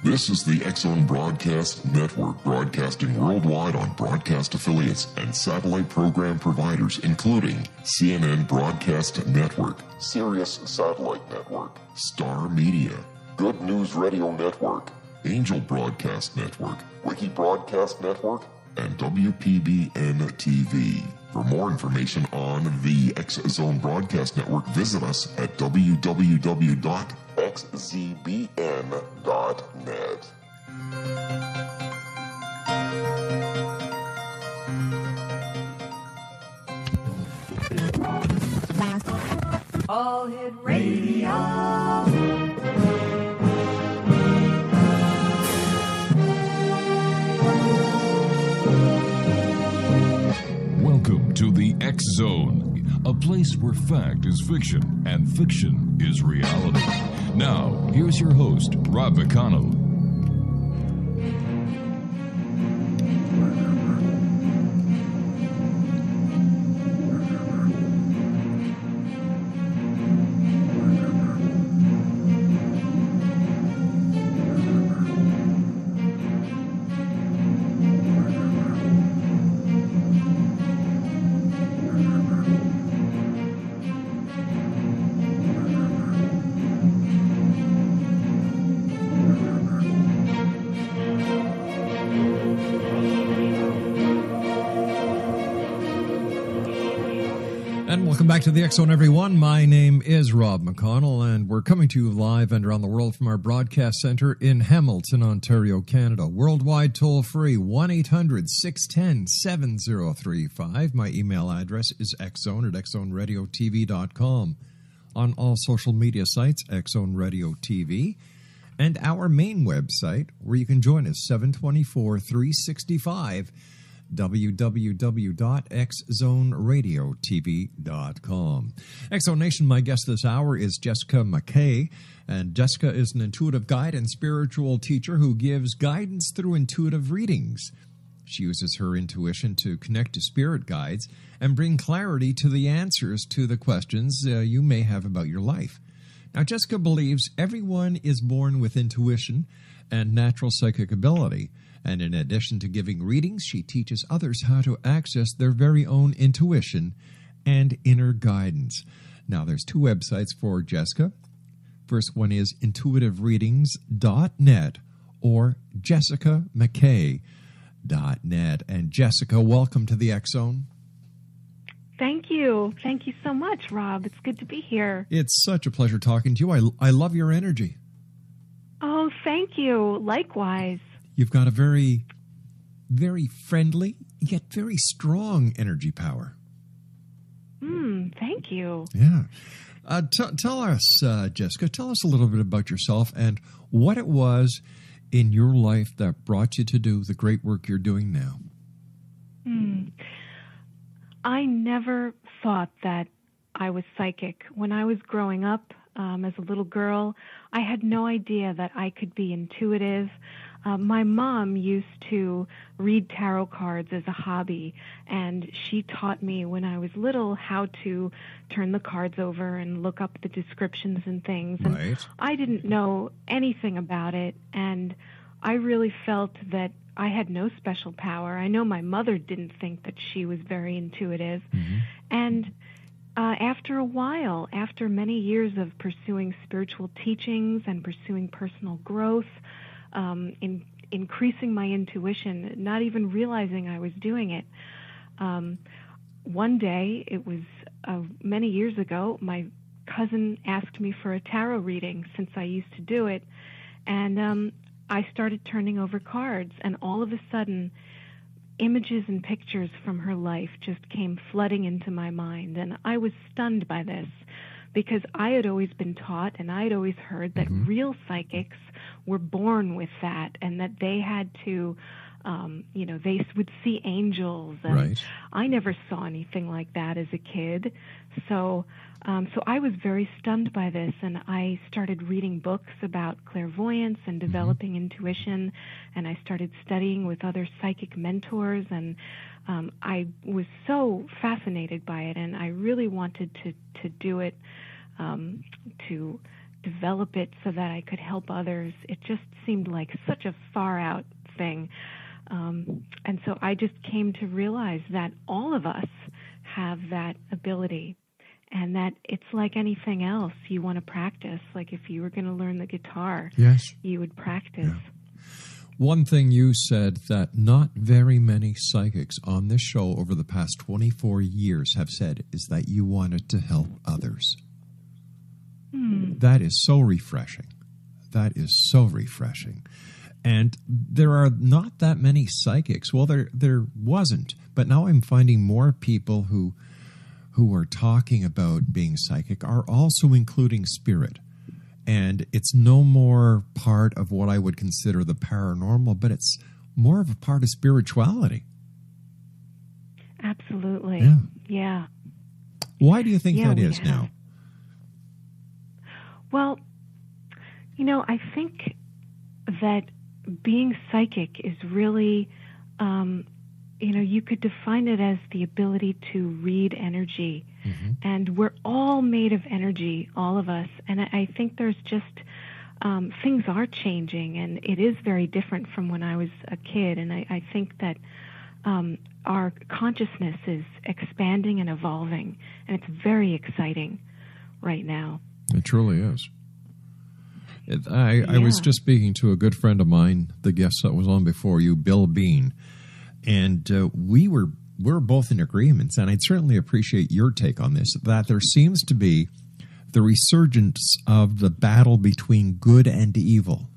This is the X-Zone Broadcast Network, broadcasting worldwide on broadcast affiliates and satellite program providers, including CNN Broadcast Network, Sirius Satellite Network, Star Media, Good News Radio Network, Angel Broadcast Network, Wiki Broadcast Network, and WPBN TV. For more information on the X-Zone Broadcast Network, visit us at www.xzbn.net. All Hit Radio. Welcome to the X-Zone, a place where fact is fiction and fiction is reality. Now, here's your host, Rob McConnell. Welcome back to the X-Zone, everyone. My name is Rob McConnell, and we're coming to you live and around the world from our broadcast center in Hamilton, Ontario, Canada. Worldwide toll-free, 1-800-610-7035. My email address is xzone at xzoneradiotv.com. On all social media sites, X-Zone Radio TV. And our main website, where you can join us, 724-365, www.xzoneradiotv.com. X-Zone Nation, my guest this hour is Jessica McKAY, and Jessica is an intuitive guide and spiritual teacher who gives guidance through intuitive readings. She uses her intuition to connect to spirit guides and bring clarity to the answers to the questions you may have about your life. Now, Jessica believes everyone is born with intuition and natural psychic ability. And in addition to giving readings, she teaches others how to access their very own intuition and inner guidance. Now, there's two websites for Jessica. First one is intuitivereadings.net or jessicamckay.net. And Jessica, welcome to the X-Zone. Thank you. Thank you so much, Rob. It's good to be here. It's such a pleasure talking to you. I love your energy. Oh, thank you. Likewise. You've got a very, very friendly, yet very strong energy power. Thank you. Yeah. Tell us, Jessica, tell us a little bit about yourself and what it was in your life that brought you to do the great work you're doing now. I never thought that I was psychic. When I was growing up as a little girl, I had no idea that I could be intuitive. My mom used to read tarot cards as a hobby, and she taught me when I was little how to turn the cards over and look up the descriptions and things. And right. I didn't know anything about it, and I really felt that I had no special power. I know my mother didn't think that she was very intuitive. Mm-hmm. And after a while, after many years of pursuing spiritual teachings and pursuing personal growth, in increasing my intuition, not even realizing I was doing it. One day, it was many years ago, my cousin asked me for a tarot reading since I used to do it, and I started turning over cards, and all of a sudden, images and pictures from her life just came flooding into my mind, and I was stunned by this, because I had always been taught and I had always heard that real psychics were born with that, and that they had to, they would see angels. And right. I never saw anything like that as a kid. So I was very stunned by this, and I started reading books about clairvoyance and developing intuition, and I started studying with other psychic mentors, and I was so fascinated by it, and I really wanted to do it, to develop it so that I could help others. It just seemed like such a far out thing. And so I just came to realize that all of us have that ability, and that it's like anything else you want to practice. Like if you were going to learn the guitar, Yes. you would practice. Yeah. One thing you said that not very many psychics on this show over the past 24 years have said is that you wanted to help others. That is so refreshing. That is so refreshing. And there are not that many psychics. Well, there wasn't, but now I'm finding more people who are talking about being psychic are also including spirit. And it's no more part of what I would consider the paranormal, but it's more of a part of spirituality. Absolutely. Yeah. Why do you think that is now? Well, I think that being psychic is really, you could define it as the ability to read energy. And we're all made of energy, all of us. And I think there's just, things are changing, and it is very different from when I was a kid. And I think that our consciousness is expanding and evolving, and it's very exciting right now. It truly is. I was just speaking to a good friend of mine, the guest that was on before you, Bill Bean, and we're both in agreements, and I'd certainly appreciate your take on this, that there seems to be the resurgence of the battle between good and evil.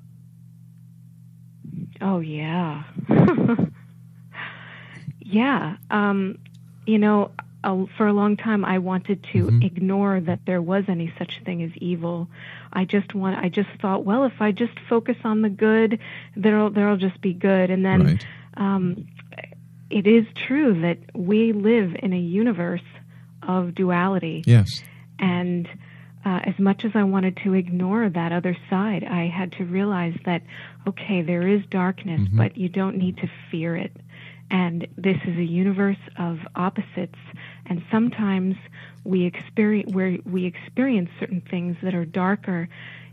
Oh, yeah. Yeah. For a long time, I wanted to ignore that there was any such thing as evil. I just thought, well, if I just focus on the good, there'll just be good. And then, it is true that we live in a universe of duality. Yes. And as much as I wanted to ignore that other side, I had to realize that, okay, there is darkness, but you don't need to fear it. And this is a universe of opposites, and sometimes we experience certain things that are darker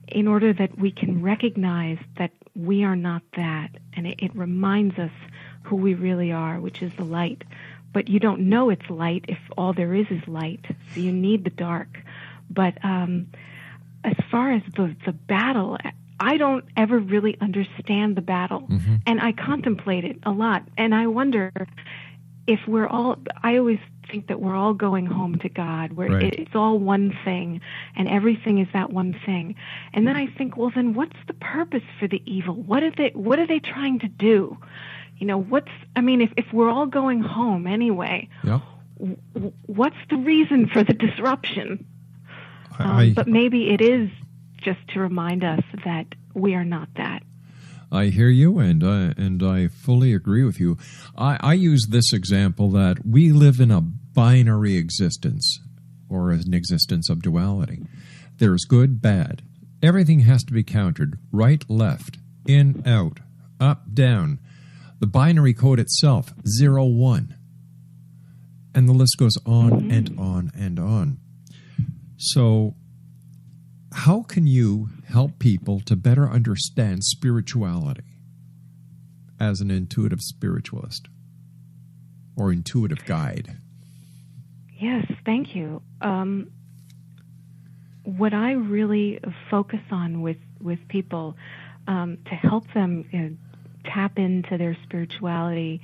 in order that we can recognize that we are not that, and it reminds us who we really are, which is the light. But you don't know it's light if all there is light, so you need the dark. But as far as the battle, I don't ever really understand the battle, and I contemplate it a lot, and I wonder if I always think that we're all going home to God, where it's all one thing, and everything is that one thing. And then I think, well, then what's the purpose for the evil? What are they trying to do? If we're all going home anyway, what's the reason for the disruption? But maybe it is just to remind us that we are not that. I hear you, and I fully agree with you. I use this example that we live in a binary existence, or an existence of duality. There's good, bad. Everything has to be countered. Right, left, in, out, up, down. The binary code itself, 0, 1. And the list goes on and on and on. So how can you help people to better understand spirituality as an intuitive spiritualist or intuitive guide? Yes, thank you. What I really focus on with people to help them tap into their spirituality,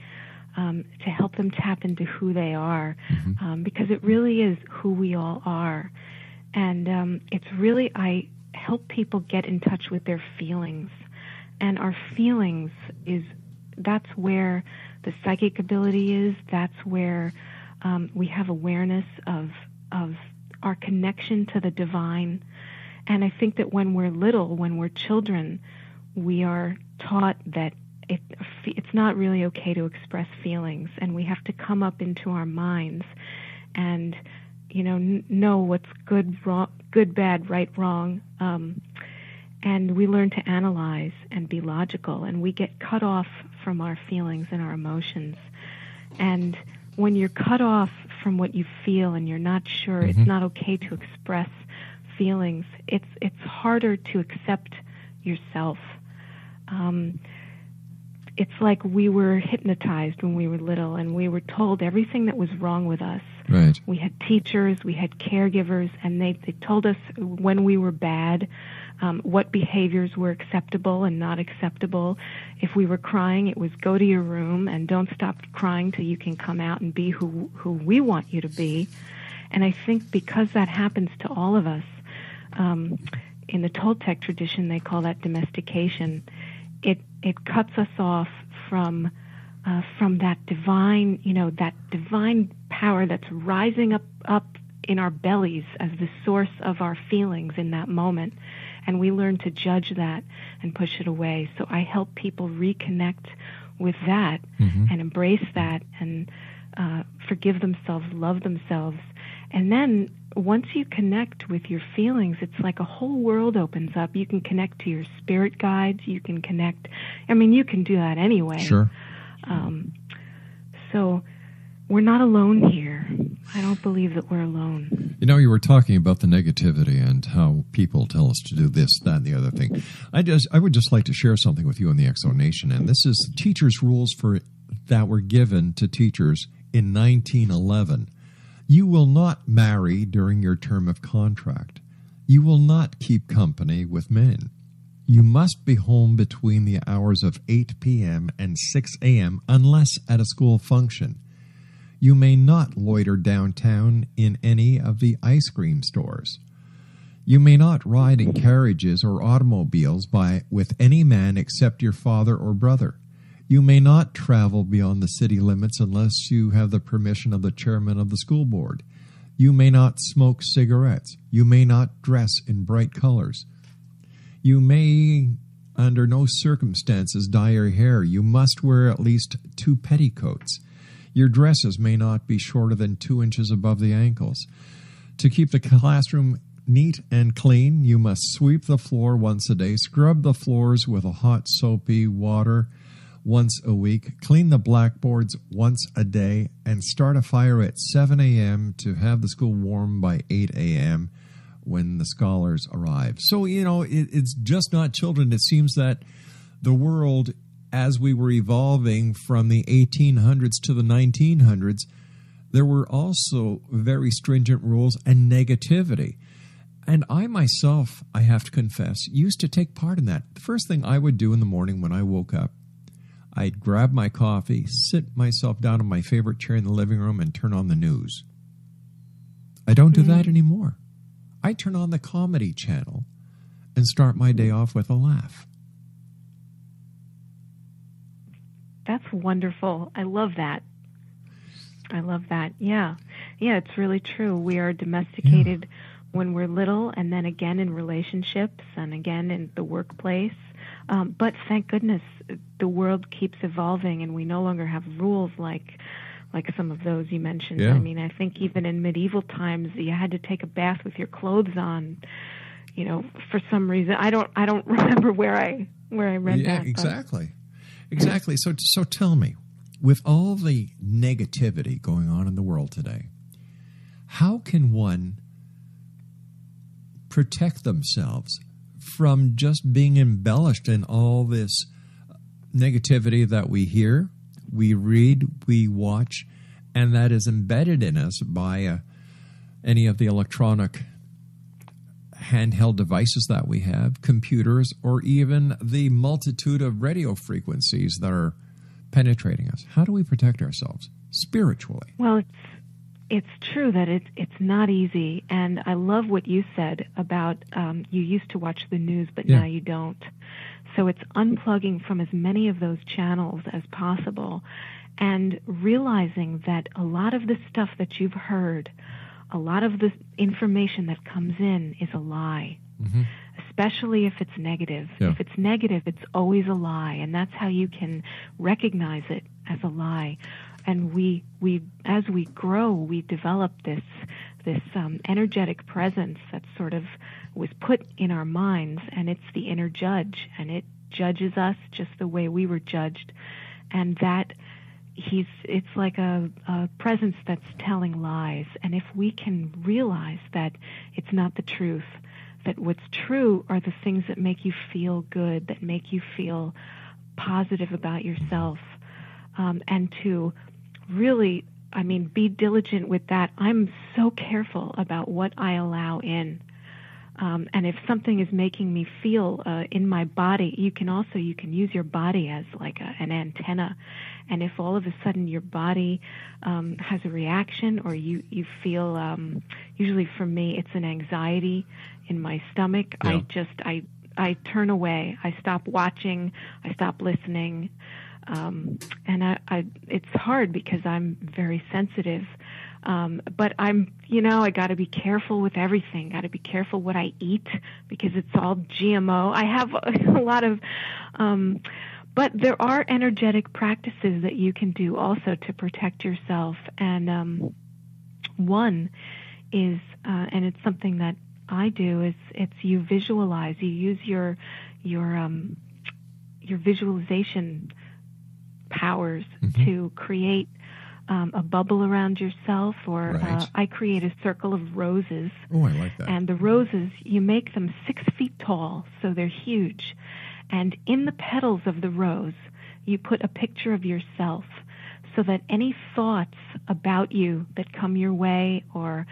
to help them tap into who they are, because it really is who we all are. And it's really, I help people get in touch with their feelings. And our feelings that's where the psychic ability is. That's where we have awareness of our connection to the divine. And I think that when we're little, when we're children, we are taught that it's not really okay to express feelings, and we have to come up into our minds and know what's good, bad, right, wrong, and we learn to analyze and be logical, and we get cut off from our feelings and our emotions. And when you're cut off from what you feel and you're not sure, it's not okay to express feelings, it's harder to accept yourself. It's like we were hypnotized when we were little, and we were told everything that was wrong with us. Right. We had teachers, we had caregivers, and they told us when we were bad, what behaviors were acceptable and not acceptable. If we were crying, it was go to your room and don't stop crying till you can come out and be who we want you to be. And I think because that happens to all of us, in the Toltec tradition, they call that domestication. It cuts us off from that divine, that divine power that's rising up in our bellies as the source of our feelings in that moment. And we learn to judge that and push it away. So I help people reconnect with that and embrace that and forgive themselves, love themselves. And then once you connect with your feelings, it's like a whole world opens up. You can connect to your spirit guides. You can connect. I mean, you can do that anyway. Sure. So we're not alone here. I don't believe that we're alone. You were talking about the negativity and how people tell us to do this, that, and the other thing. I would just like to share something with you in the Exo Nation, and this is teachers' rules that were given to teachers in 1911. You will not marry during your term of contract. You will not keep company with men. You must be home between the hours of 8 p.m. and 6 a.m. unless at a school function. You may not loiter downtown in any of the ice cream stores. You may not ride in carriages or automobiles with any man except your father or brother. You may not travel beyond the city limits unless you have the permission of the chairman of the school board. You may not smoke cigarettes. You may not dress in bright colors. You may, under no circumstances, dye your hair. You must wear at least 2 petticoats. Your dresses may not be shorter than 2 inches above the ankles. To keep the classroom neat and clean, you must sweep the floor once a day, scrub the floors with a hot soapy water once a week, clean the blackboards once a day, and start a fire at 7 a.m. to have the school warm by 8 a.m. when the scholars arrive. So, it's just not children. It seems that the world, as we were evolving from the 1800s to the 1900s, there were also very stringent rules and negativity. And I myself, I have to confess, used to take part in that. The first thing I would do in the morning when I woke up, I'd grab my coffee, sit myself down in my favorite chair in the living room, and turn on the news. I don't do that anymore. I turn on the comedy channel and start my day off with a laugh. That's wonderful. I love that. Yeah, it's really true. We are domesticated when we're little, and then again in relationships, and again in the workplace. But thank goodness the world keeps evolving, and we no longer have rules like some of those you mentioned. Yeah. I mean, I think even in medieval times, you had to take a bath with your clothes on. For some reason, I don't remember where I read that. Yeah, exactly. So tell me, with all the negativity going on in the world today, how can one protect themselves from just being embellished in all this negativity that we hear, we read, we watch, and that is embedded in us by any of the electronic handheld devices that we have, computers, or even the multitude of radio frequencies that are penetrating us? How do we protect ourselves spiritually? Well, it's true that it's not easy, and I love what you said about you used to watch the news, but now you don't. So it's unplugging from as many of those channels as possible and realizing that a lot of the stuff that you've heard, a lot of the information that comes in is a lie, especially if it's negative. Yeah. If it's negative, it's always a lie, and that's how you can recognize it as a lie. And we as we grow, we develop this energetic presence that sort of was put in our minds, and it's the inner judge, and it judges us just the way we were judged, and that it's like a presence that's telling lies. And if we can realize that it's not the truth, that what's true are the things that make you feel good, that make you feel positive about yourself, and to really, be diligent with that. I'm so careful about what I allow in. And if something is making me feel in my body, you can use your body as like an antenna. And if all of a sudden your body has a reaction, or you feel, usually for me, it's an anxiety in my stomach, Yeah. I turn away. I stop watching. I stop listening. And it's hard because I'm very sensitive. But I got to be careful with everything. Got to be careful what I eat because it's all GMO. I have a lot of, but there are energetic practices that you can do also to protect yourself. And one is, and it's something that I do, is it's you visualize. You use your visualization powers to create a bubble around yourself, or Right. I create a circle of roses. Oh, I like that. And the roses, you make them 6 feet tall, so they're huge. And in the petals of the rose, you put a picture of yourself, so that any thoughts about you that come your way, or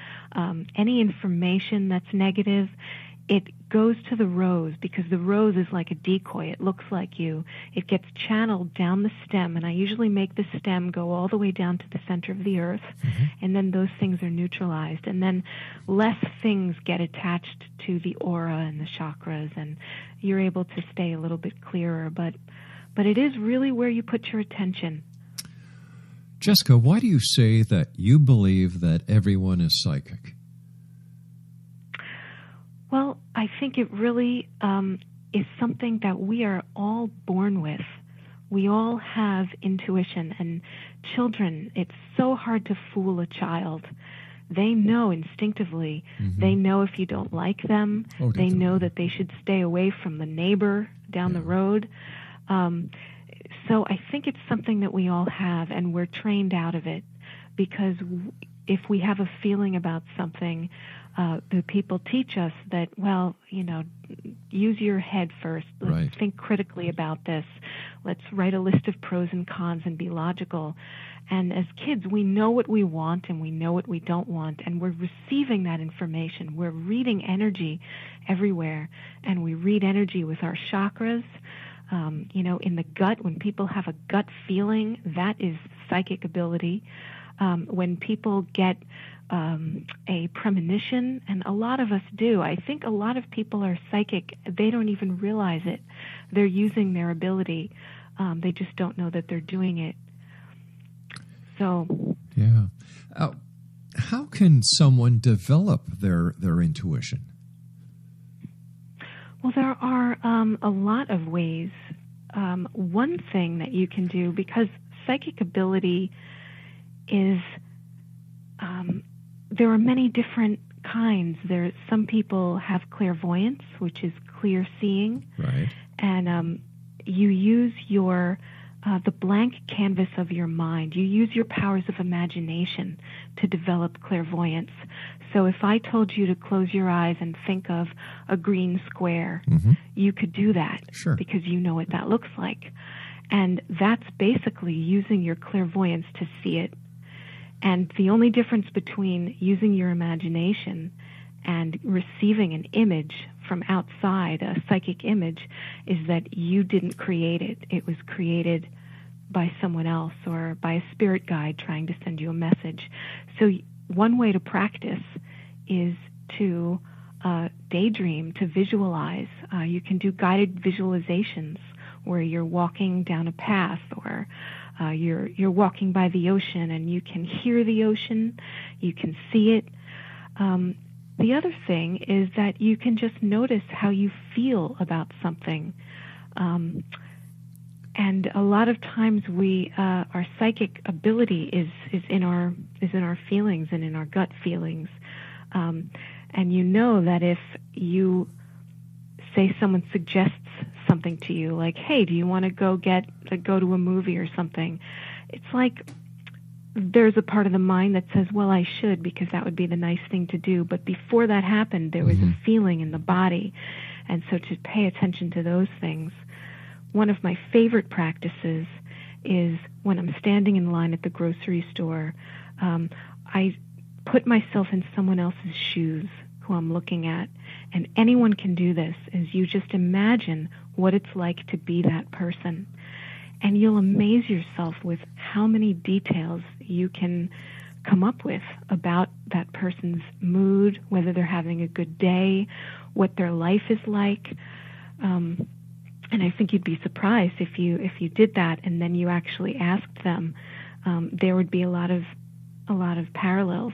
any information that's negative, it goes to the rose, because the rose is like a decoy. It looks like you. It gets channeled down the stem, and I usually make the stem go all the way down to the center of the earth, and then those things are neutralized. And then less things get attached to the aura and the chakras, and you're able to stay a little bit clearer. But it is really where you put your attention. Jessica, why do you say that you believe that everyone is psychic? Well, I think it really is something that we are all born with. We all have intuition, and children, it's so hard to fool a child. They know instinctively. They know if you don't like them. Oh, they definitely. know that they should stay away from the neighbor down the road. So I think it's something that we all have, and we're trained out of it, because if we have a feeling about something, the people teach us that, use your head first. Let's Right. think critically about this. Let's write a list of pros and cons and be logical. And as kids, we know what we want and we know what we don't want, and we're receiving that information. We're reading energy everywhere, and we read energy with our chakras. In the gut, when people have a gut feeling, that is psychic ability. When people get a premonition, and a lot of us do. I think a lot of people are psychic. They don't even realize it. They're using their ability. They just don't know that they're doing it. So, Yeah. How can someone develop their intuition? well, there are a lot of ways. One thing that you can do, because psychic ability is there are many different kinds. Some people have clairvoyance, which is clear seeing, Right. and you use the blank canvas of your mind. You use your powers of imagination to develop clairvoyance. So if I told you to close your eyes and think of a green square, you could do that. Sure. Because you know what that looks like. And that's basically using your clairvoyance to see it. And the only difference between using your imagination and receiving an image from outside, a psychic image, is that you didn't create it. It was created by someone else or by a spirit guide trying to send you a message. So one way to practice is to daydream, to visualize. You can do guided visualizations where you're walking down a path, or you're walking by the ocean and you can hear the ocean, you can see it. The other thing is that you can just notice how you feel about something. And a lot of times our psychic ability is in our feelings and in our gut feelings. And you know that if you say someone suggests something to you, like, hey, do you want to go to a movie or something? It's like there's a part of the mind that says, well, I should, because that would be the nice thing to do. But before that happened, there was a feeling in the body. And so to pay attention to those things. One of my favorite practices is when I'm standing in line at the grocery store, I put myself in someone else's shoes who I'm looking at. And anyone can do this, is you just imagine what it's like to be that person. And you'll amaze yourself with how many details you can come up with about that person's mood, whether they're having a good day, what their life is like. And I think you'd be surprised if you did that and then you actually asked them. There would be a lot of parallels.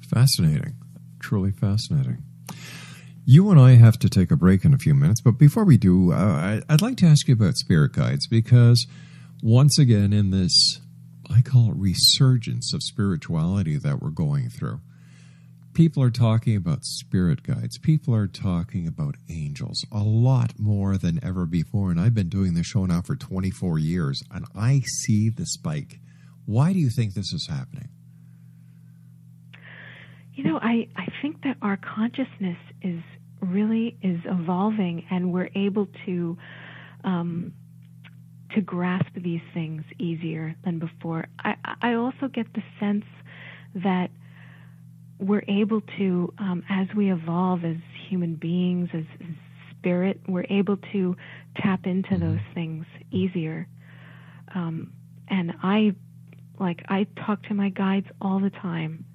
Fascinating. Truly fascinating. You and I have to take a break in a few minutes, but before we do, I'd like to ask you about spirit guides, because once again in this, I call it resurgence of spirituality that we're going through, people are talking about spirit guides. People are talking about angels a lot more than ever before, and I've been doing this show now for 24 years, and I see the spike. Why do you think this is happening? You know, I think that our consciousness is evolving, and we're able to grasp these things easier than before. I also get the sense that we're able to, as we evolve as human beings, as spirit, we're able to tap into those things easier. And I talk to my guides all the time.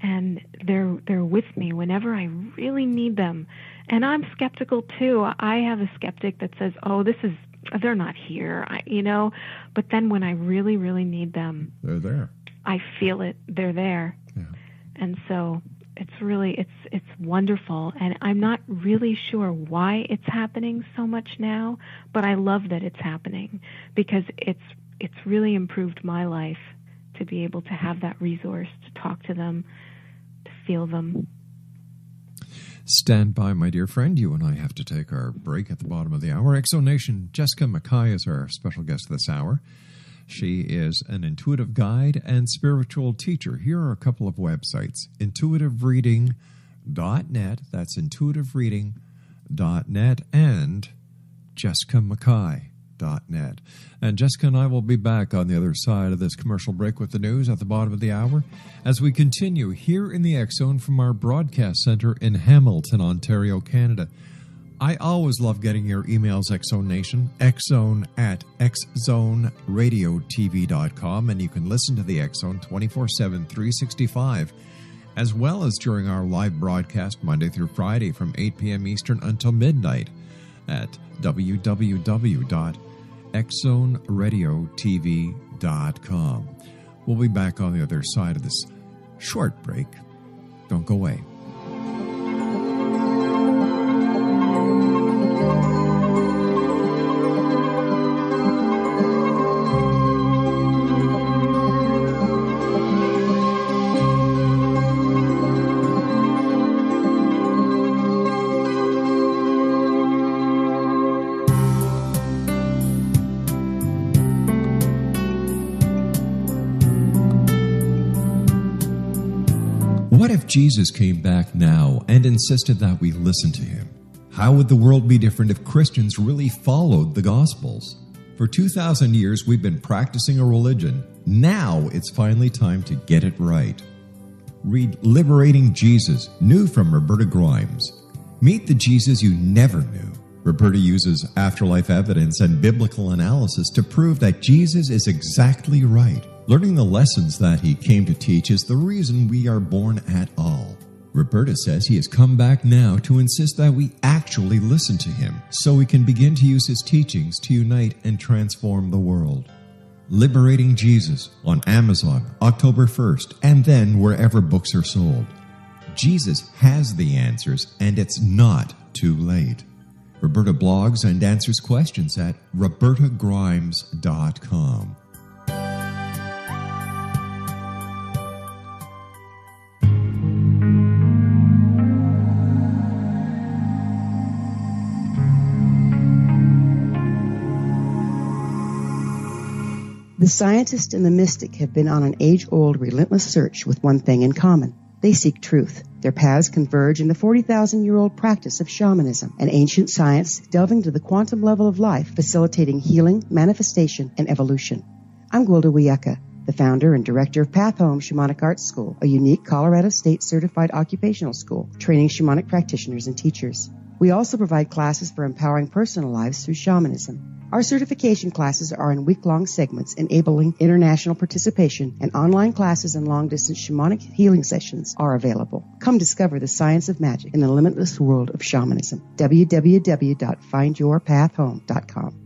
And they're with me whenever I really need them. And I'm skeptical too. I have a skeptic that says, "Oh, they're not here," But then when I really, really need them, they're there. I feel it. They're there. Yeah. And so it's wonderful. And I'm not really sure why it's happening so much now, but I love that it's happening, because it's really improved my life to be able to have that resource, to talk to them, to feel them. Stand by, my dear friend. You and I have to take our break at the bottom of the hour. Exonation, Jessica McKAY is our special guest this hour. She is an intuitive guide and spiritual teacher. Here are a couple of websites. intuitivereading.net, that's intuitivereading.net, and jessicamckay.net. And Jessica and I will be back on the other side of this commercial break with the news at the bottom of the hour as we continue here in the X Zone from our broadcast center in Hamilton, Ontario, Canada. I always love getting your emails, X Zone Nation, xzone@xzoneradiotv.com, and you can listen to the X Zone 24/7, 365, as well as during our live broadcast Monday through Friday from 8 p.m. Eastern until midnight at www.xzoneradiotv.com. We'll be back on the other side of this short break. Don't go away. What if Jesus came back now and insisted that we listen to him? How would the world be different if Christians really followed the Gospels? For 2,000 years, we've been practicing a religion. Now it's finally time to get it right. Read Liberating Jesus, new from Roberta Grimes. Meet the Jesus you never knew. Roberta uses afterlife evidence and biblical analysis to prove that Jesus is exactly right. Learning the lessons that he came to teach is the reason we are born at all. Roberta says he has come back now to insist that we actually listen to him so we can begin to use his teachings to unite and transform the world. Liberating Jesus on Amazon, October 1st, and then wherever books are sold. Jesus has the answers, and it's not too late. Roberta blogs and answers questions at robertagrimes.com. The scientist and the mystic have been on an age-old, relentless search with one thing in common. They seek truth. Their paths converge in the 40,000-year-old practice of shamanism, an ancient science delving to the quantum level of life, facilitating healing, manifestation, and evolution. I'm Gwilda Wiyaka, the founder and director of Path Home Shamanic Arts School, a unique Colorado State certified occupational school training shamanic practitioners and teachers. We also provide classes for empowering personal lives through shamanism. Our certification classes are in week-long segments enabling international participation, and online classes and long-distance shamanic healing sessions are available. Come discover the science of magic in the limitless world of shamanism. www.findyourpathhome.com.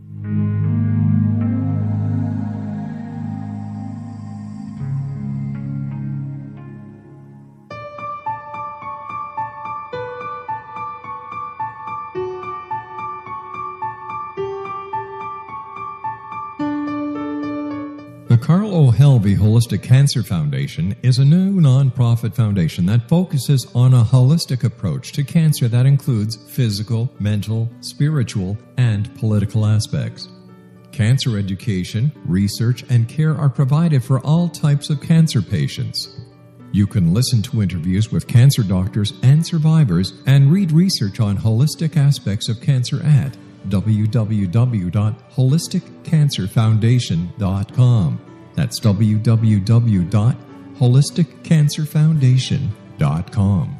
The Carl O. Helvey Holistic Cancer Foundation is a new nonprofit foundation that focuses on a holistic approach to cancer that includes physical, mental, spiritual, and political aspects. Cancer education, research, and care are provided for all types of cancer patients. You can listen to interviews with cancer doctors and survivors and read research on holistic aspects of cancer at www.holisticcancerfoundation.com. That's www.holisticcancerfoundation.com.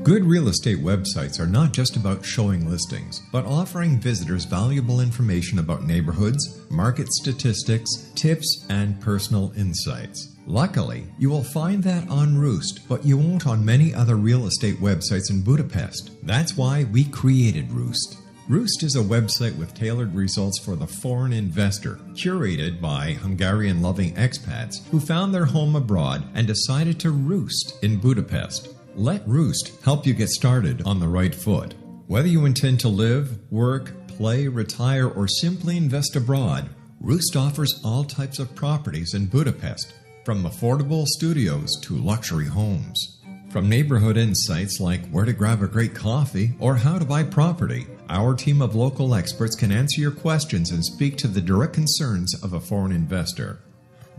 Good real estate websites are not just about showing listings, but offering visitors valuable information about neighborhoods, market statistics, tips, and personal insights. Luckily, you will find that on Roost, but you won't on many other real estate websites in Budapest. That's why we created Roost. Roost is a website with tailored results for the foreign investor, curated by Hungarian-loving expats who found their home abroad and decided to roost in Budapest. Let Roost help you get started on the right foot. Whether you intend to live, work, play, retire, or simply invest abroad, Roost offers all types of properties in Budapest, from affordable studios to luxury homes. From neighborhood insights like where to grab a great coffee or how to buy property, our team of local experts can answer your questions and speak to the direct concerns of a foreign investor.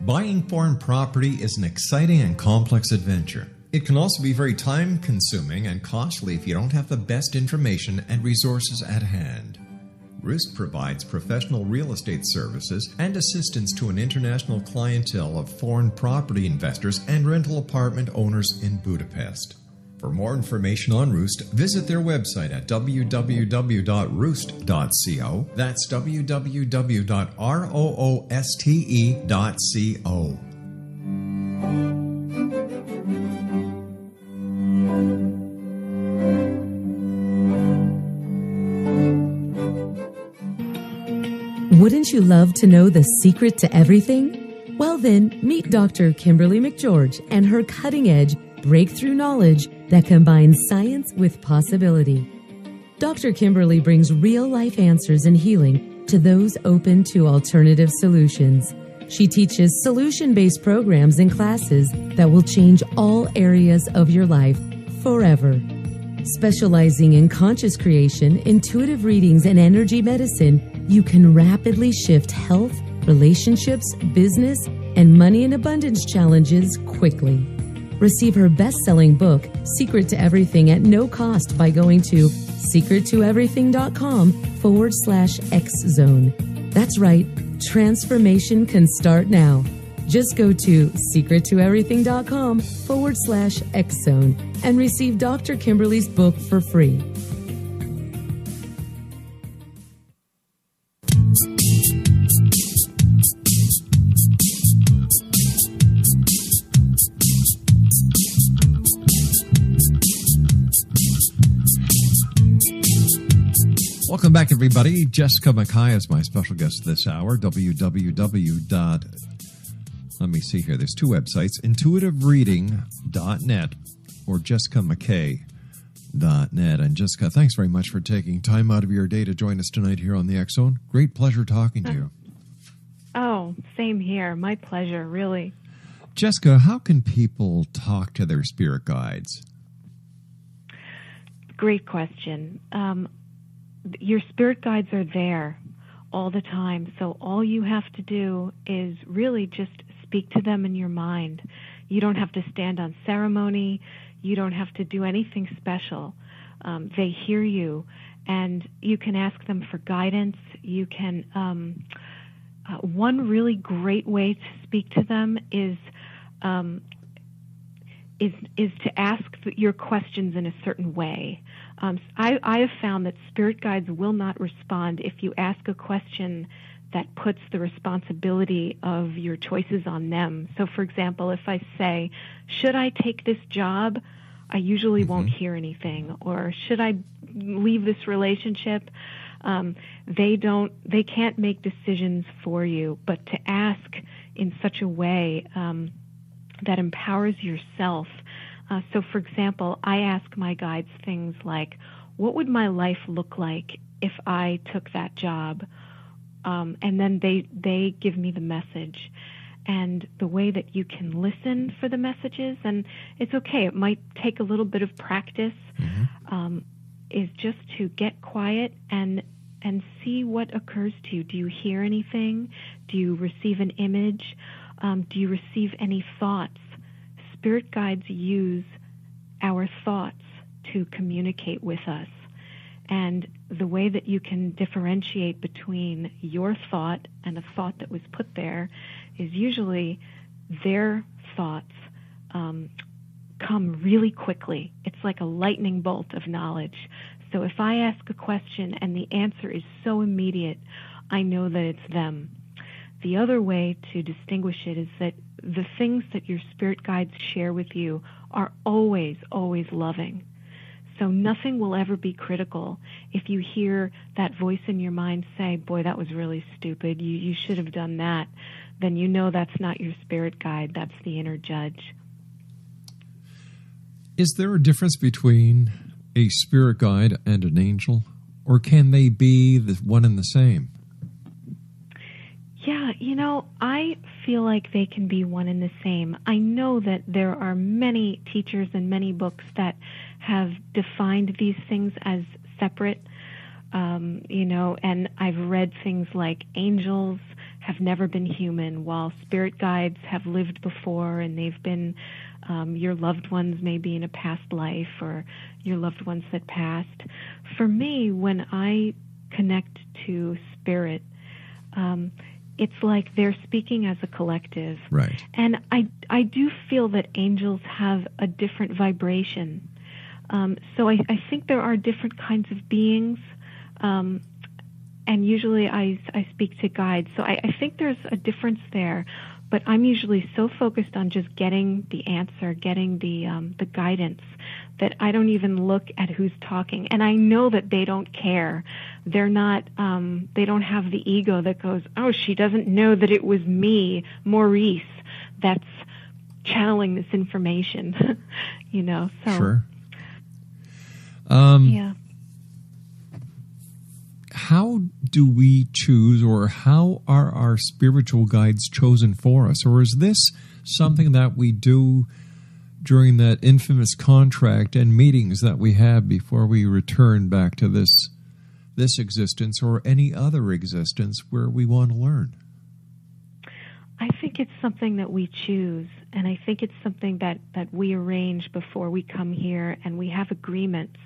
Buying foreign property is an exciting and complex adventure. It can also be very time-consuming and costly if you don't have the best information and resources at hand. Roost provides professional real estate services and assistance to an international clientele of foreign property investors and rental apartment owners in Budapest. For more information on Roost, visit their website at www.roost.co. That's www.rooste.co. Wouldn't you love to know the secret to everything? Well then, meet Dr. Kimberly McGeorge and her cutting-edge breakthrough knowledge that combines science with possibility. Dr. Kimberly brings real-life answers and healing to those open to alternative solutions. She teaches solution-based programs and classes that will change all areas of your life forever. Specializing in conscious creation, intuitive readings, and energy medicine, you can rapidly shift health, relationships, business, and money and abundance challenges quickly. Receive her best-selling book, Secret to Everything, at no cost by going to secrettoeverything.com/X-Zone. That's right, transformation can start now. Just go to secrettoeverything.com/X-Zone and receive Dr. Kimberly's book for free. Welcome back, everybody. Jessica McKAY is my special guest this hour. Let me see here. There's two websites, intuitivereading.net or jessicamckay.net. And Jessica, thanks very much for taking time out of your day to join us tonight here on the X Zone. Great pleasure talking to you. Oh, Oh, same here. My pleasure, really. Jessica, how can people talk to their spirit guides? Great question. Your spirit guides are there all the time, so all you have to do is really just speak to them in your mind. You don't have to stand on ceremony. You don't have to do anything special. They hear you, and you can ask them for guidance. You can. One really great way to speak to them is to ask your questions in a certain way. I have found that spirit guides will not respond if you ask a question that puts the responsibility of your choices on them. So, for example, if I say, should I take this job? I usually won't hear anything. Or should I leave this relationship? They can't make decisions for you, but to ask in such a way that empowers yourself. So, for example, I ask my guides things like, what would my life look like if I took that job? And then they give me the message. And the way that you can listen for the messages, and it's okay, it might take a little bit of practice, is just to get quiet and see what occurs to you. Do you hear anything? Do you receive an image? Do you receive any thoughts? Spirit guides use our thoughts to communicate with us. And the way that you can differentiate between your thought and a thought that was put there is usually their thoughts come really quickly. It's like a lightning bolt of knowledge. So if I ask a question and the answer is so immediate, I know that it's them. The other way to distinguish it is that the things that your spirit guides share with you are always, always loving. So nothing will ever be critical. If you hear that voice in your mind say, boy, that was really stupid, you should have done that, then you know that's not your spirit guide, that's the inner judge. Is there a difference between a spirit guide and an angel, or can they be the one and the same? Yeah, I feel like they can be one and the same. I know that there are many teachers and many books that have defined these things as separate, and I've read things like angels have never been human, while spirit guides have lived before, and they've been your loved ones maybe in a past life, or your loved ones that passed. For me, when I connect to spirit, it's like they're speaking as a collective. Right. And I do feel that angels have a different vibration. So I think there are different kinds of beings, and usually I speak to guides. So I think there's a difference there, but I'm usually so focused on just getting the answer, getting the guidance, that I don't even look at who's talking. And I know that they don't care. They're not, they don't have the ego that goes, oh, she doesn't know that it was me, Maurice, that's channeling this information, so. Sure. Yeah. How do we choose, or how are our spiritual guides chosen for us? Or is this something that we do during that infamous contract and meetings that we have before we return back to this existence or any other existence where we want to learn? I think it's something that we choose, and I think it's something that we arrange before we come here, and we have agreements,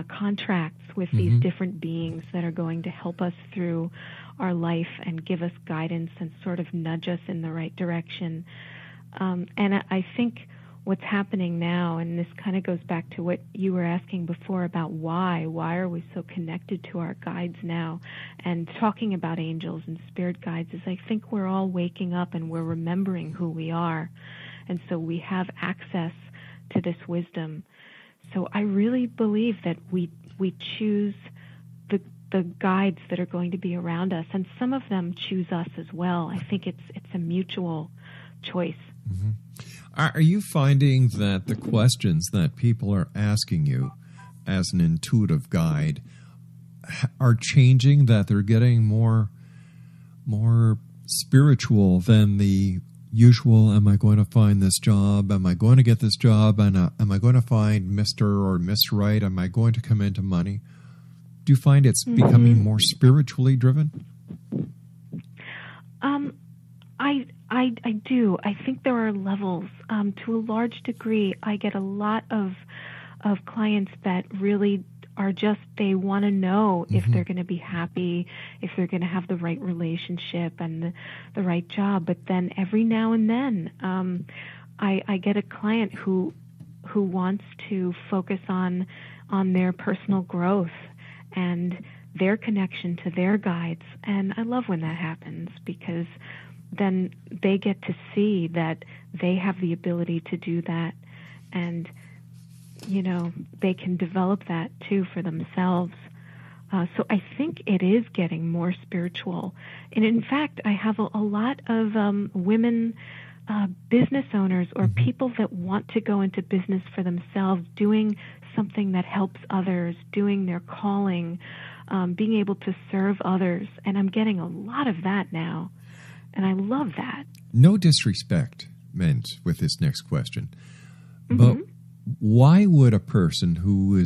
contracts with these different beings that are going to help us through our life and give us guidance and sort of nudge us in the right direction. And I think what's happening now, and this kind of goes back to what you were asking before about why are we so connected to our guides now, and talking about angels and spirit guides, is I think we're all waking up and we're remembering who we are, and so we have access to this wisdom. So I really believe that we choose the guides that are going to be around us, and some of them choose us as well. I think it's a mutual choice. Mm-hmm. Are you finding that the questions that people are asking you as an intuitive guide are changing, that they're getting more spiritual than the usual, am I going to find this job? Am I going to get this job? And am I going to find Mr. or Miss Right? Am I going to come into money? Do you find it's becoming more spiritually driven? I do. I think there are levels. To a large degree, I get a lot of clients that really are just, they want to know if they're going to be happy, if they're going to have the right relationship and the right job. But then every now and then, I get a client who wants to focus on their personal growth and their connection to their guides. And I love when that happens, because then they get to see that they have the ability to do that, and they can develop that too for themselves. So I think it is getting more spiritual. And in fact, I have a lot of women business owners or people that want to go into business for themselves, doing something that helps others, doing their calling, being able to serve others. And I'm getting a lot of that now. And I love that. No disrespect meant with this next question. But why would a person who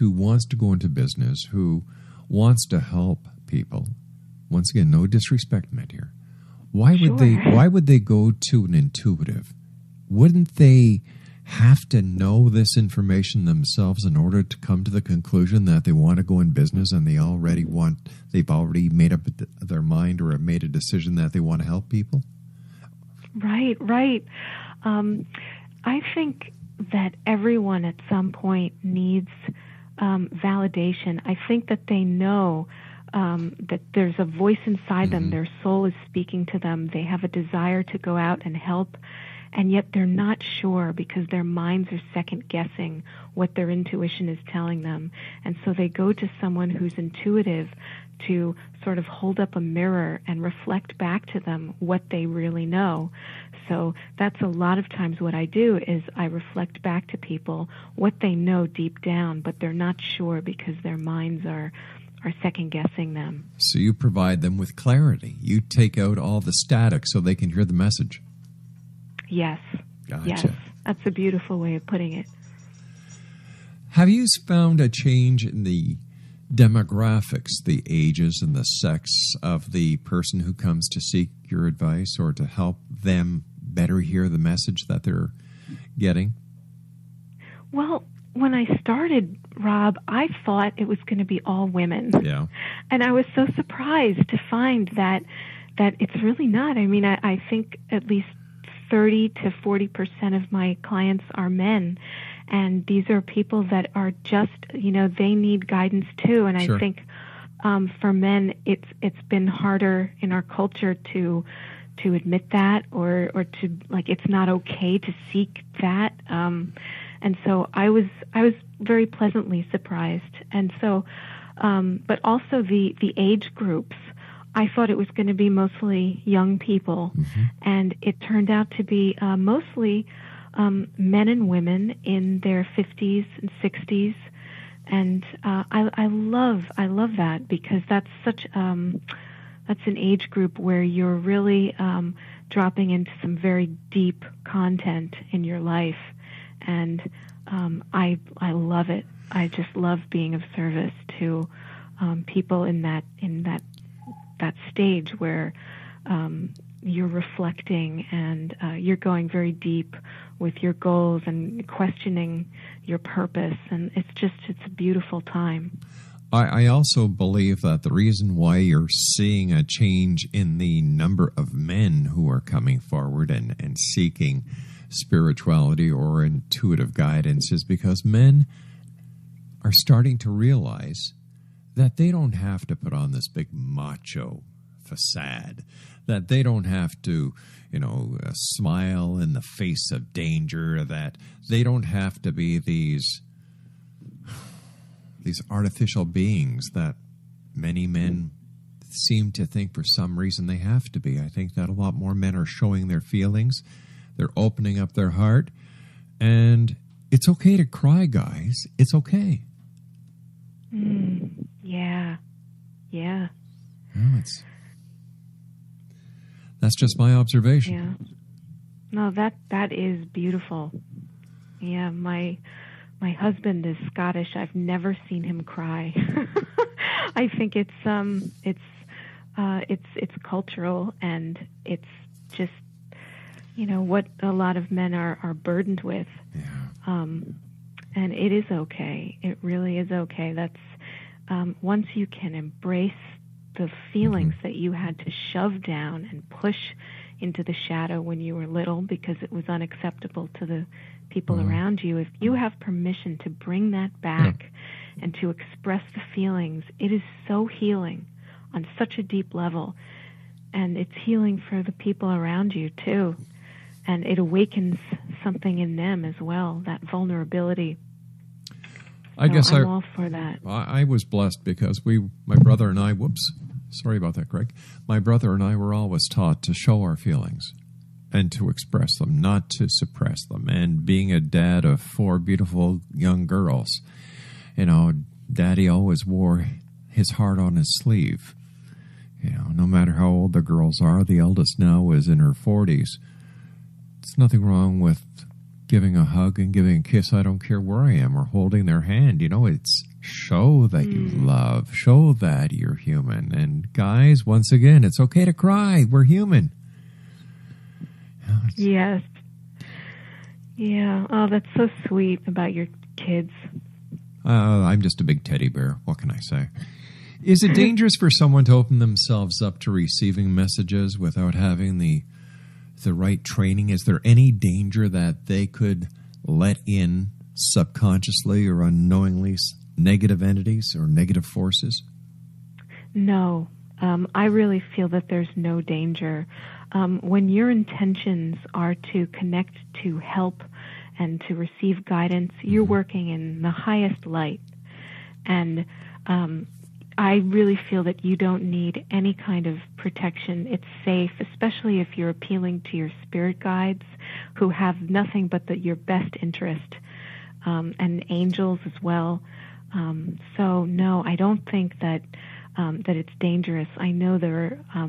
wants to go into business, who wants to help people, once again, no disrespect meant here, why would they go to an intuitive? Wouldn't they have to know this information themselves in order to come to the conclusion that they want to go in business, and they've already made up their mind or have made a decision that they want to help people? Right. I think that everyone at some point needs validation. I think that they know that there's a voice inside them. Their soul is speaking to them. They have a desire to go out and help, and yet they're not sure because their minds are second-guessing what their intuition is telling them. And so they go to someone who's intuitive to sort of hold up a mirror and reflect back to them what they really know. So that's a lot of times what I do, is I reflect back to people what they know deep down, but they're not sure because their minds are second-guessing them. So you provide them with clarity. You take out all the static so they can hear the message. Yes. Gotcha. Yes. That's a beautiful way of putting it. Have you found a change in the demographics, the ages and the sex of the person who comes to seek your advice or to help them better hear the message that they're getting? Well, when I started, Rob, I thought it was going to be all women. Yeah. And I was so surprised to find that it's really not. I mean, I think at least 30 to 40% of my clients are men. And these are people that are just, they need guidance too. And Sure. I think for men, it's been harder in our culture to admit that or to, like, it's not okay to seek that. And so I was very pleasantly surprised. And so, but also the age groups, I thought it was going to be mostly young people, and it turned out to be mostly men and women in their 50s and 60s, and I love that, because that's such that's an age group where you're really dropping into some very deep content in your life, and I love it. I just love being of service to people in that stage where you're reflecting and you're going very deep with your goals and questioning your purpose, and it's a beautiful time. I also believe that the reason why you're seeing a change in the number of men who are coming forward and seeking spirituality or intuitive guidance is because men are starting to realize that they don't have to put on this big macho facade, that they don't have to, smile in the face of danger, that they don't have to be these artificial beings that many men seem to think for some reason they have to be. I think that a lot more men are showing their feelings. They're opening up their heart. And it's okay to cry, guys. It's okay. Yeah. Well, That's just my observation. Yeah. No, that is beautiful. Yeah, my husband is Scottish. I've never seen him cry. I think it's cultural, and it's just, what a lot of men are burdened with. Yeah. And it is okay. It really is okay. That's once you can embrace the feelings that you had to shove down and push into the shadow when you were little because it was unacceptable to the people around you. If you have permission to bring that back and to express the feelings, it is so healing on such a deep level. And it's healing for the people around you, too. And it awakens something in them as well, that vulnerability. I guess I'm all for that. I was blessed because my brother and I, sorry about that, Greg. My brother and I were always taught to show our feelings and to express them, not to suppress them. And being a dad of 4 beautiful young girls, Daddy always wore his heart on his sleeve. No matter how old the girls are, the eldest now is in her 40s. There's nothing wrong with giving a hug and giving a kiss. I don't care where I am, or holding their hand. It's show that you love, show that you're human. And guys, once again, it's okay to cry. We're human. Yes. Yeah. Oh, that's so sweet about your kids. I'm just a big teddy bear. What can I say? Is it dangerous for someone to open themselves up to receiving messages without having the right training? Is there any danger that they could let in subconsciously or unknowingly negative entities or negative forces? No. I really feel that there's no danger. When your intentions are to connect to help and to receive guidance, you're working in the highest light. And I really feel that you don't need any kind of protection. It's safe, especially if you're appealing to your spirit guides who have nothing but your best interest, and angels as well. So no, I don't think that it's dangerous. I know there are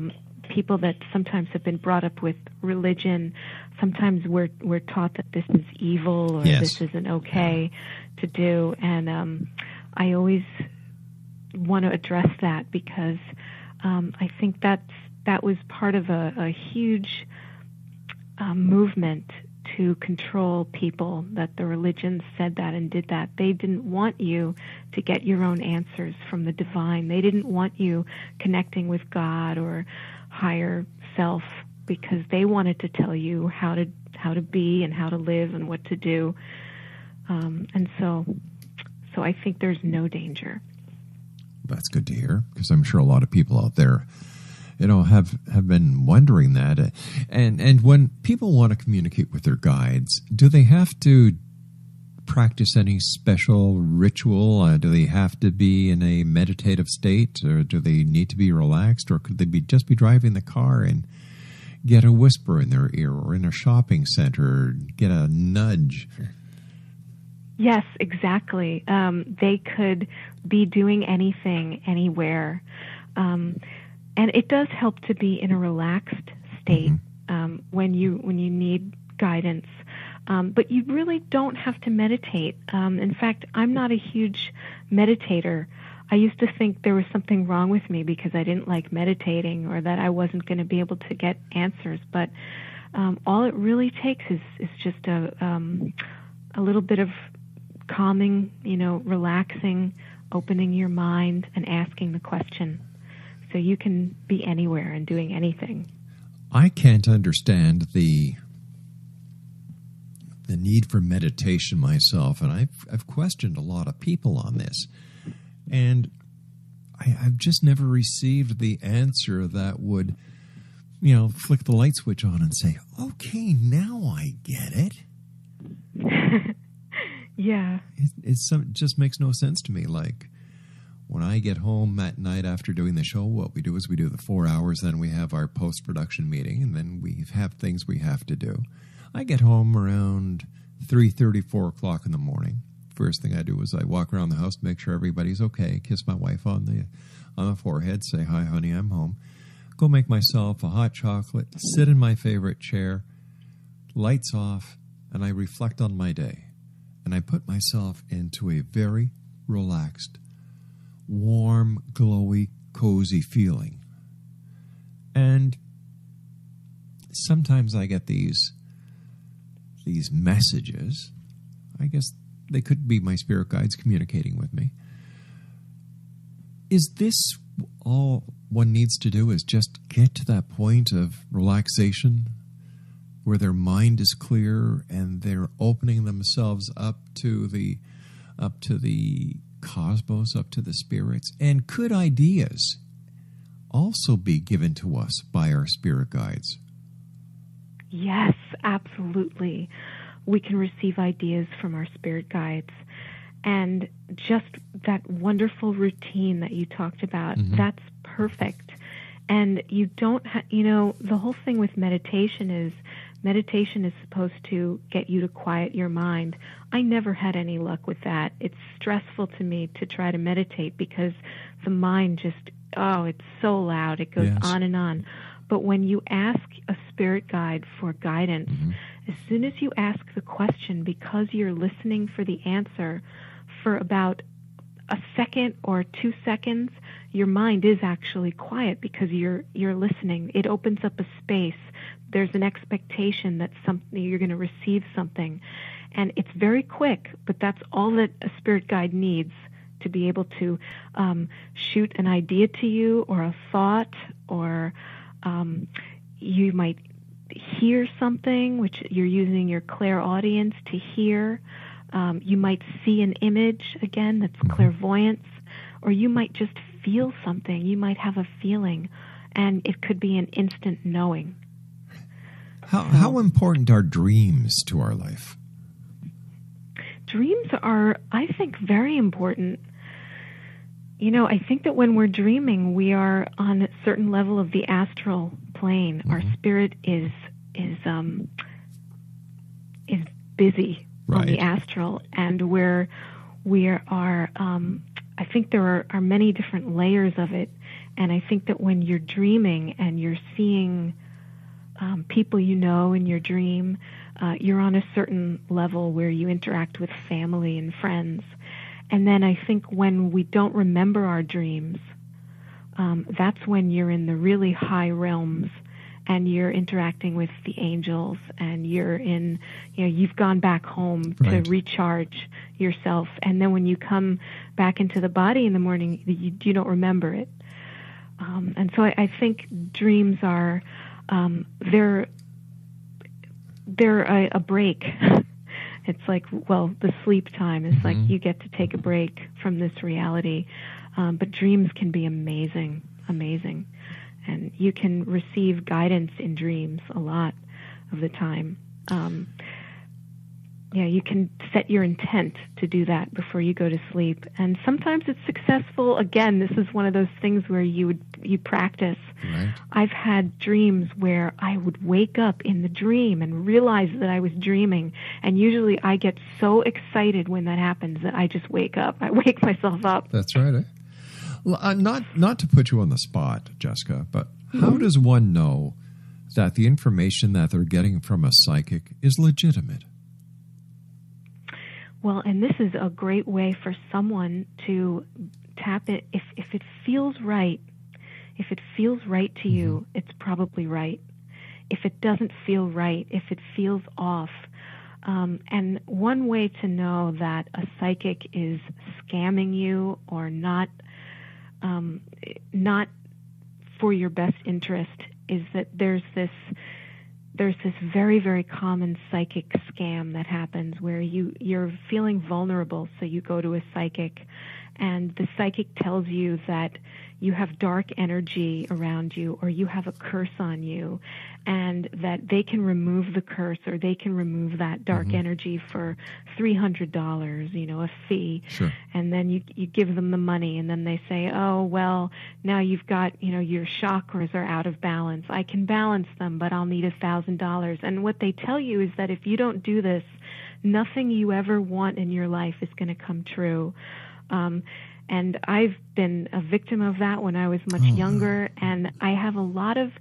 people that sometimes have been brought up with religion. Sometimes we're taught that this is evil or this isn't okay to do, and I always want to address that because I think that was part of a huge movement to control people, that the religions said that and did that. They didn't want you to get your own answers from the divine. They didn't want you connecting with God or higher self because they wanted to tell you how to be and how to live and what to do. And so I think there's no danger. That's good to hear, because I'm sure a lot of people out there, have been wondering that. And when people want to communicate with their guides, do they have to practice any special ritual? Do they have to be in a meditative state, or do they need to be relaxed, or could they just be driving the car and get a whisper in their ear, or in a shopping center, get a nudge? Yes, exactly. They could be doing anything, anywhere. And it does help to be in a relaxed state when you need guidance. But you really don't have to meditate. In fact, I'm not a huge meditator. I used to think there was something wrong with me because I didn't like meditating, or that I wasn't going to be able to get answers. But all it really takes is just a little bit of calming, relaxing, opening your mind and asking the question. So you can be anywhere and doing anything. I can't understand the need for meditation myself, and I've questioned a lot of people on this, and I've just never received the answer that would, flick the light switch on and say, "Okay, now I get it." Yeah, it just makes no sense to me. Like, when I get home at night after doing the show, what we do is we do the 4 hours, then we have our post-production meeting, and then we have things we have to do. I get home around 3:30, 4 o'clock in the morning. First thing I do is I walk around the house, make sure everybody's okay, kiss my wife on the forehead, say, "Hi, honey, I'm home." go make myself a hot chocolate, sit in my favorite chair, lights off, and I reflect on my day. And I put myself into a very relaxed, warm, glowy, cozy feeling. And sometimes I get these messages. I guess they could be my spirit guides communicating with me. Is this all one needs to do, is just get to that point of relaxation where their mind is clear and they're opening themselves up to the cosmos, up to the spirits? And could ideas also be given to us by our spirit guides? Yes, absolutely. We can receive ideas from our spirit guides. And just that wonderful routine that you talked about, that's perfect. And you don't the whole thing with meditation is supposed to get you to quiet your mind. I never had any luck with that. It's stressful to me to try to meditate because the mind just, it's so loud. It goes on and on. But when you ask a spirit guide for guidance, as soon as you ask the question, because you're listening for the answer for about a second or 2 seconds, your mind is actually quiet because you're listening. It opens up a space. There's an expectation that you're going to receive something. And it's very quick, but that's all that a spirit guide needs to be able to shoot an idea to you or a thought, or you might hear something, which you're using your clairaudience to hear. You might see an image, again, that's clairvoyance, or you might just feel something. You might have a feeling, and it could be an instant knowing. How important are dreams to our life? Dreams are, I think, very important. I think that when we're dreaming, we are on a certain level of the astral plane. Our spirit is busy on the astral, and we are. I think there are many different layers of it, and I think that when you're dreaming and you're seeing people in your dream, you're on a certain level where you interact with family and friends. And then I think when we don't remember our dreams, that's when you're in the really high realms and you're interacting with the angels, and you're in, you've gone back home to recharge yourself. And then when you come back into the body in the morning, you don't remember it. And so I think dreams are, they're a break. It's like, the sleep time is like you get to take a break from this reality. But dreams can be amazing. And you can receive guidance in dreams a lot of the time. You can set your intent to do that before you go to sleep. And sometimes it's successful. Again, this is one of those things where you practice. Right. I've had dreams where I would wake up in the dream and realize that I was dreaming. And usually I get so excited when that happens that I just wake up. I wake myself up. That's right. Eh? Well, not to put you on the spot, Jessica, but how does one know that the information that they're getting from a psychic is legitimate? Well, and this is a great way for someone to tap it. If it feels right, to you, it's probably right. If it doesn't feel right, if it feels off, and one way to know that a psychic is scamming you or not for your best interest is that there's this very, very common psychic scam that happens where you're feeling vulnerable, so you go to a psychic, and the psychic tells you that you have dark energy around you or you have a curse on you, and that they can remove the curse or they can remove that dark energy for $300, a fee. Sure. And then you give them the money, and then they say, oh, well, now you've got, your chakras are out of balance. I can balance them, but I'll need $1,000. And what they tell you is that if you don't do this, nothing you ever want in your life is going to come true. And I've been a victim of that when I was much younger, and I have a lot of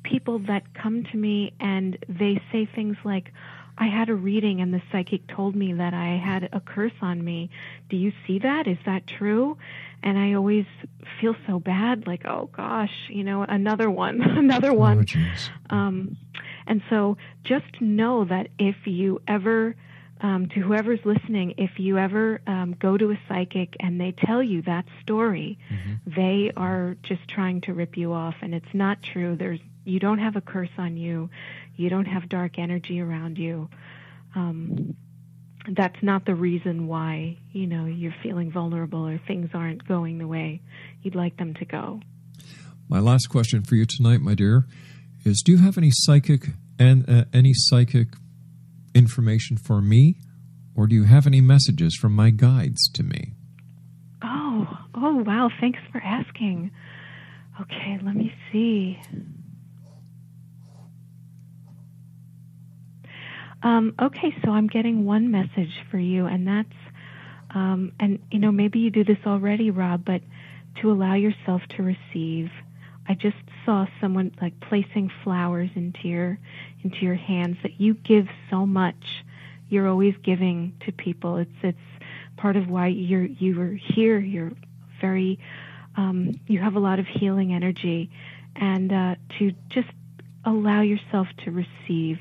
people that come to me and they say things like, I had a reading and the psychic told me that I had a curse on me. Do you see that? Is that true? And I always feel so bad, like, oh gosh, another one. And so just know that if you ever, to whoever's listening, if you ever go to a psychic and they tell you that story, they are just trying to rip you off, and it's not true. You don't have a curse on you. You don't have dark energy around you. That's not the reason why, you're feeling vulnerable or things aren't going the way you'd like them to go. My last question for you tonight, my dear, is do you have any psychic information for me, or do you have any messages from my guides to me? Oh, wow. Thanks for asking. Okay, let me see. Okay, so I'm getting one message for you, and that's, maybe you do this already, Rob, but to allow yourself to receive. I just saw someone like placing flowers into your hands, that you give so much. You're always giving to people. It's part of why you are here. You're very, you have a lot of healing energy, and to just allow yourself to receive.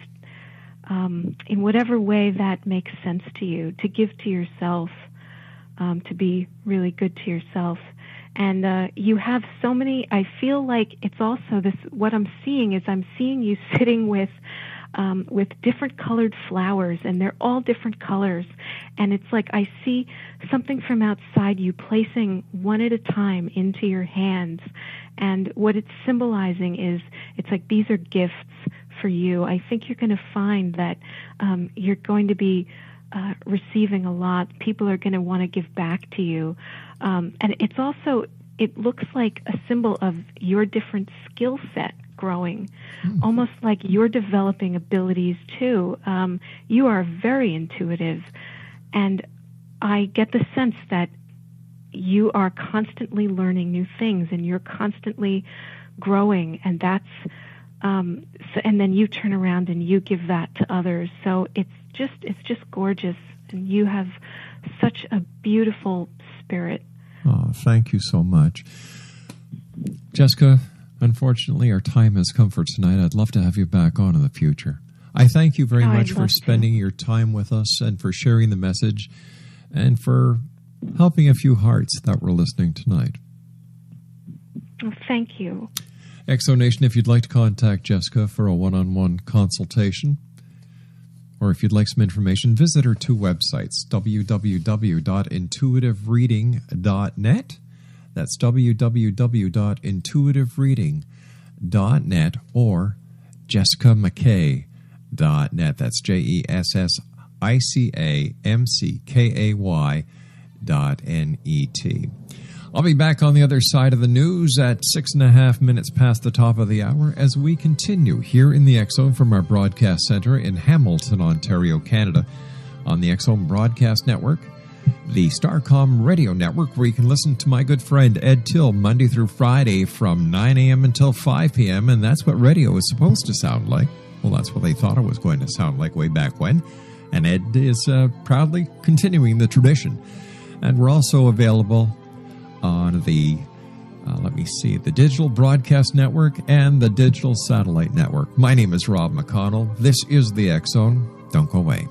In whatever way that makes sense to you, to give to yourself, to be really good to yourself. And you have so many, I feel like it's also this, what I'm seeing is I'm seeing you sitting with different colored flowers, and they're all different colors. And it's like I see something from outside you placing one at a time into your hands. And what it's symbolizing is, it's like these are gifts for you. I think you're going to find that you're going to be receiving a lot. People are going to want to give back to you. And it's also, it looks like a symbol of your different skill set growing, almost like you're developing abilities too. You are very intuitive, and I get the sense that you are constantly learning new things, and you're constantly growing, and that's and then you turn around and you give that to others. So it's just gorgeous, and you have such a beautiful spirit. Oh, thank you so much, Jessica. Unfortunately, our time has come for tonight. I'd love to have you back on in the future. I thank you very much for spending your time with us, and for sharing the message, and for helping a few hearts that were listening tonight. Well, thank you. Exonation, if you'd like to contact Jessica for a one-on-one consultation, or if you'd like some information, visit her two websites, www.intuitivereading.net. That's www.intuitivereading.net, or jessicamckay.net. That's JESSICAMCKAY.net. I'll be back on the other side of the news at 6.5 minutes past the top of the hour as we continue here in the X Zone from our broadcast center in Hamilton, Ontario, Canada, on the X Zone Broadcast Network, the Starcom Radio Network, where you can listen to my good friend Ed Till Monday through Friday from 9 a.m. until 5 p.m., and that's what radio is supposed to sound like. Well, that's what they thought it was going to sound like way back when, and Ed is proudly continuing the tradition. And we're also available on the, the Digital Broadcast Network and the Digital Satellite Network. My name is Rob McConnell. This is the X Zone. Don't go away.